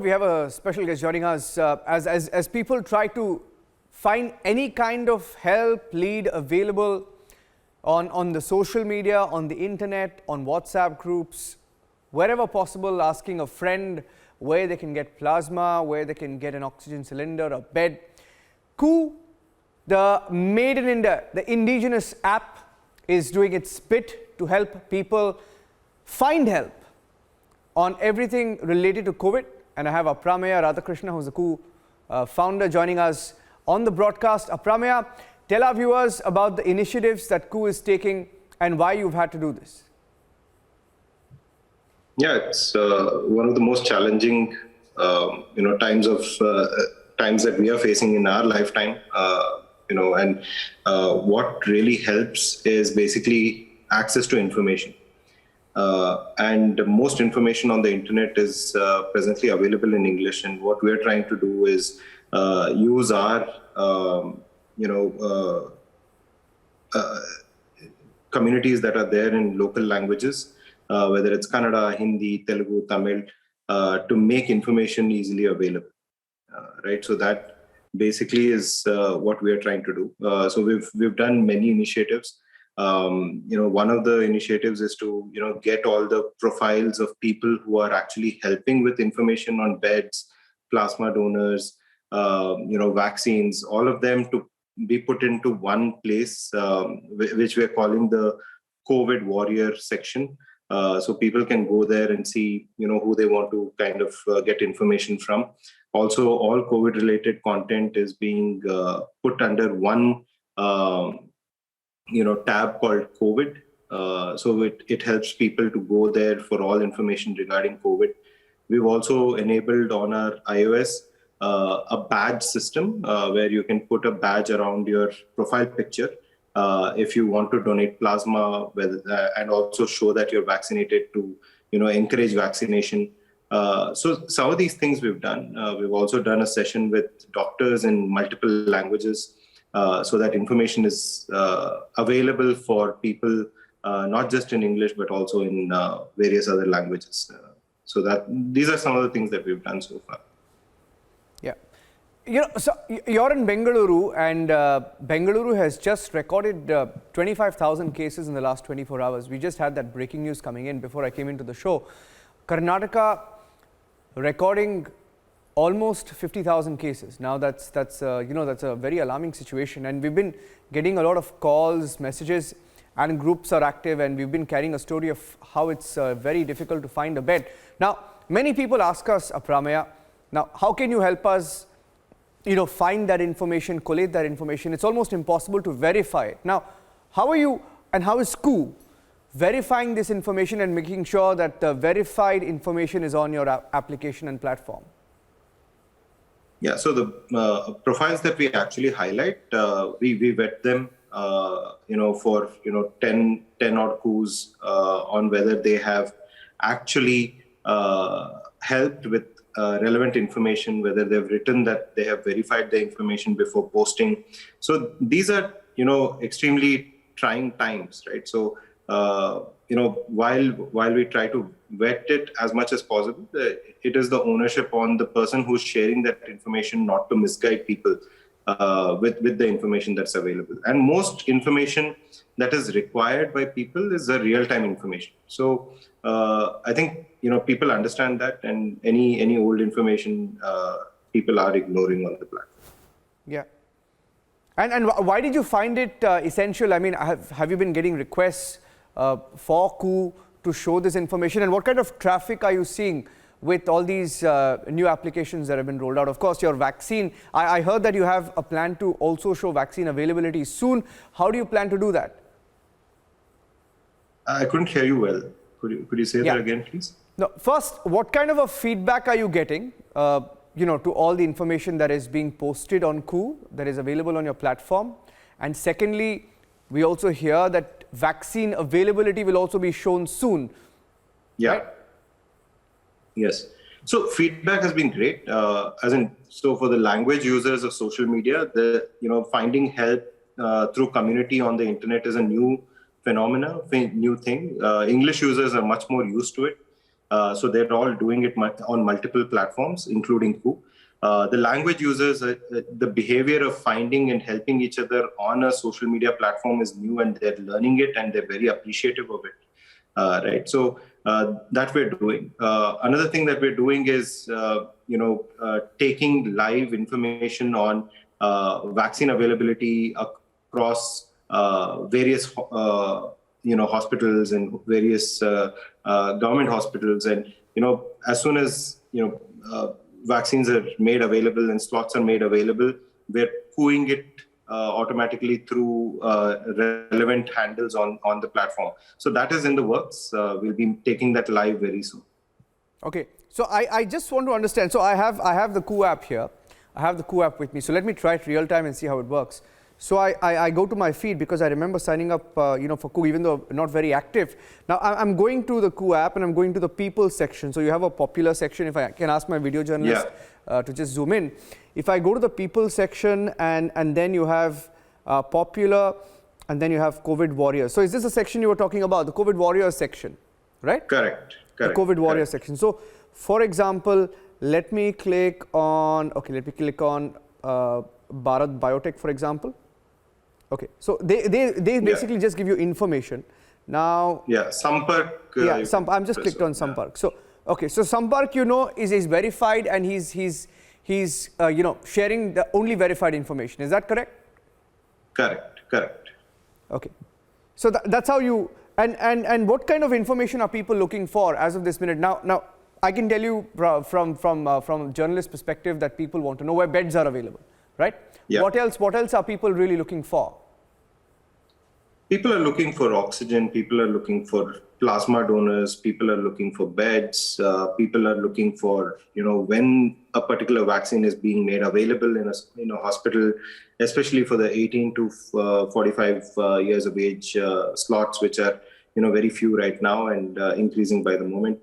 we have a special guest joining us as people try to find any kind of help, lead available on the social media, on the internet, on WhatsApp groups, wherever possible, asking a friend where they can get plasma, where they can get an oxygen cylinder, a bed. Koo, the Made in India, the indigenous app, is doing its bit to help people find help on everything related to COVID. And I have Aprameya Radhakrishna, who's the Koo founder, joining us on the broadcast. Aprameya, tell our viewers about the initiatives that Koo is taking and why you've had to do this. Yeah, it's one of the most challenging, times that we are facing in our lifetime. And what really helps is basically access to information. And most information on the internet is presently available in English. And what we're trying to do is use our, communities that are there in local languages, whether it's Kannada, Hindi, Telugu, Tamil, to make information easily available, right? So that basically is what we are trying to do. So we've done many initiatives. One of the initiatives is to, get all the profiles of people who are actually helping with information on beds, plasma donors, vaccines, all of them to be put into one place, which we're calling the COVID warrior section. So people can go there and see, who they want to kind of get information from. Also, all COVID related content is being put under one tab called COVID. So it helps people to go there for all information regarding COVID. We've also enabled on our iOS a badge system where you can put a badge around your profile picture if you want to donate plasma, and also show that you're vaccinated to, encourage vaccination. So some of these things we've done. We've also done a session with doctors in multiple languages, so that information is available for people, not just in English, but also in various other languages. So that these are some of the things that we've done so far. Yeah. So you're in Bengaluru, and Bengaluru has just recorded 25,000 cases in the last 24 hours. We just had that breaking news coming in before I came into the show. Karnataka recording almost 50,000 cases. Now that's a very alarming situation, and we've been getting a lot of calls, messages, and groups are active, and we've been carrying a story of how it's very difficult to find a bed. Now, many people ask us, Aprameya, now how can you help us, find that information, collate that information? It's almost impossible to verify it. Now, how are you and how is Koo verifying this information and making sure that the verified information is on your application and platform? Yeah, so the profiles that we actually highlight, we vet them, for 10 odd Koos on whether they have actually helped with relevant information, whether they've written that they have verified the information before posting. So these are, extremely trying times, right? So, while we try to vet it as much as possible, it is the ownership on the person who's sharing that information not to misguide people with the information that's available. And most information that is required by people is a real-time information. So I think, people understand that, and any old information people are ignoring on the platform. Yeah. And why did you find it essential? I mean, have you been getting requests for Koo to show this information, and what kind of traffic are you seeing with all these new applications that have been rolled out? Of course, your vaccine, I heard that you have a plan to also show vaccine availability soon. How do you plan to do that? I couldn't hear you well. Could you say that again, please? No, first, what kind of a feedback are you getting, to all the information that is being posted on Koo, that is available on your platform? And secondly, we also hear that vaccine availability will also be shown soon. Yeah. Right? Yes. So feedback has been great. So for the language users of social media, finding help through community on the internet is a new phenomena, new thing. English users are much more used to it. So they're all doing it on multiple platforms, including Ku. The language users, the behavior of finding and helping each other on a social media platform is new, and they're learning it, and they're very appreciative of it. Right. So that we're doing. Another thing that we're doing is, taking live information on vaccine availability across various, hospitals and various government hospitals. And, as soon as, vaccines are made available and slots are made available, we're queuing it automatically through relevant handles on the platform. So that is in the works. We'll be taking that live very soon. Okay, so I just want to understand. So I have the Ku app here. I have the Ku app with me. So let me try it real time and see how it works. So I go to my feed because I remember signing up for Ku, even though not very active. Now I'm going to the Ku app and I'm going to the people section. So you have a popular section. If I can ask my video journalist to just zoom in. If I go to the people section and then you have popular and then you have COVID warriors. So is this the section you were talking about, the COVID warriors section, right? Correct. The COVID warriors section. So for example, let me click on Bharat Biotech, for example. Okay, so they basically just give you information. Now, Sampark. I'm just clicked on Sampark. So okay, so Sampark, is verified, and he's sharing the only verified information. Is that correct? Correct. Okay, so that's how you and what kind of information are people looking for as of this minute? Now I can tell you from a journalist perspective that people want to know where beds are available, right? Yeah. What else are people really looking for? People are looking for oxygen. People are looking for plasma donors. People are looking for beds. People are looking for, when a particular vaccine is being made available in a hospital, especially for the 18 to 45 years of age slots, which are, very few right now and increasing by the moment.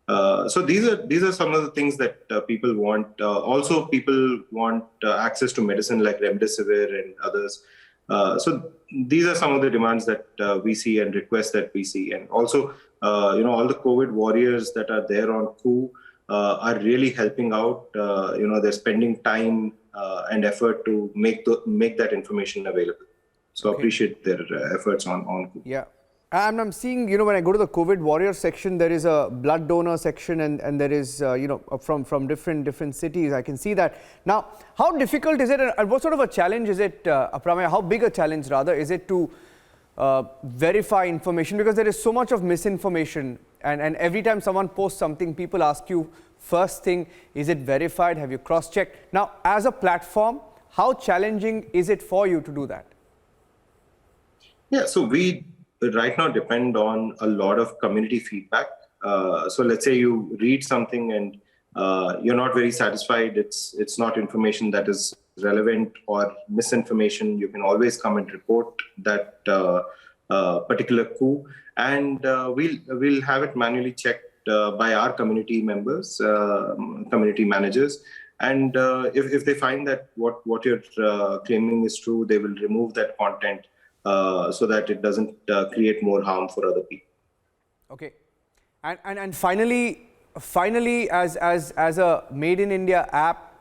So these are some of the things that people want. Also, people want access to medicine like Remdesivir and others. So these are some of the demands that we see and requests that we see. And also, all the COVID warriors that are there on Ku are really helping out. They're spending time and effort to make that information available. So I appreciate their efforts on Ku. Yeah. And I'm seeing, when I go to the COVID warrior section, there is a blood donor section and there is, from different cities. I can see that. Now, how difficult is it and what sort of a challenge is it, Apramaya, how big a challenge rather is it to verify information? Because there is so much of misinformation and every time someone posts something, people ask you, first thing, is it verified? Have you cross-checked? Now, as a platform, how challenging is it for you to do that? Yeah, so we right now depend on a lot of community feedback. So let's say you read something and you're not very satisfied. It's not information that is relevant or misinformation. You can always come and report that particular Ku, and we'll have it manually checked by our community members, community managers. And if they find that what you're claiming is true, they will remove that content. So that it doesn't create more harm for other people. Okay, and finally, as a Made in India app,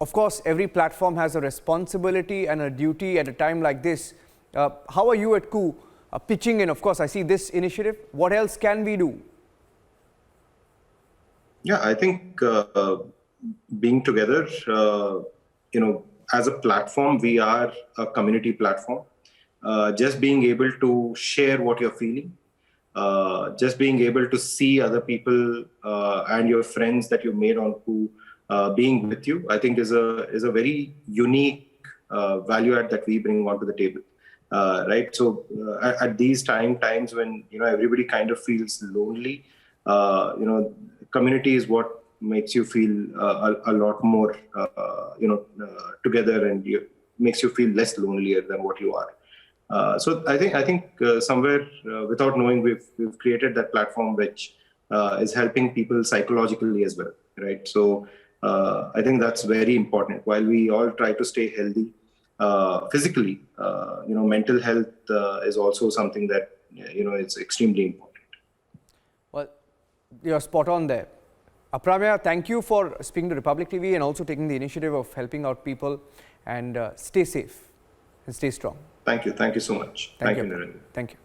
of course, every platform has a responsibility and a duty at a time like this. How are you at Ku pitching in? Of course, I see this initiative. What else can we do? Yeah, I think being together, as a platform, we are a community platform. Just being able to share what you're feeling, just being able to see other people and your friends that you made on Ku being with you, I think is a very unique value add that we bring onto the table, right? So at these times when everybody kind of feels lonely, community is what makes you feel a lot more together, and makes you feel less lonelier than what you are. So I think somewhere without knowing, we've created that platform which is helping people psychologically as well, right? So I think that's very important. While we all try to stay healthy physically, mental health is also something that it's extremely important. Well, You're spot on there. Apramya, thank you for speaking to Republic TV and also taking the initiative of helping out people, and stay safe and stay strong. Thank you so much. Thank you. Narendra. Thank you.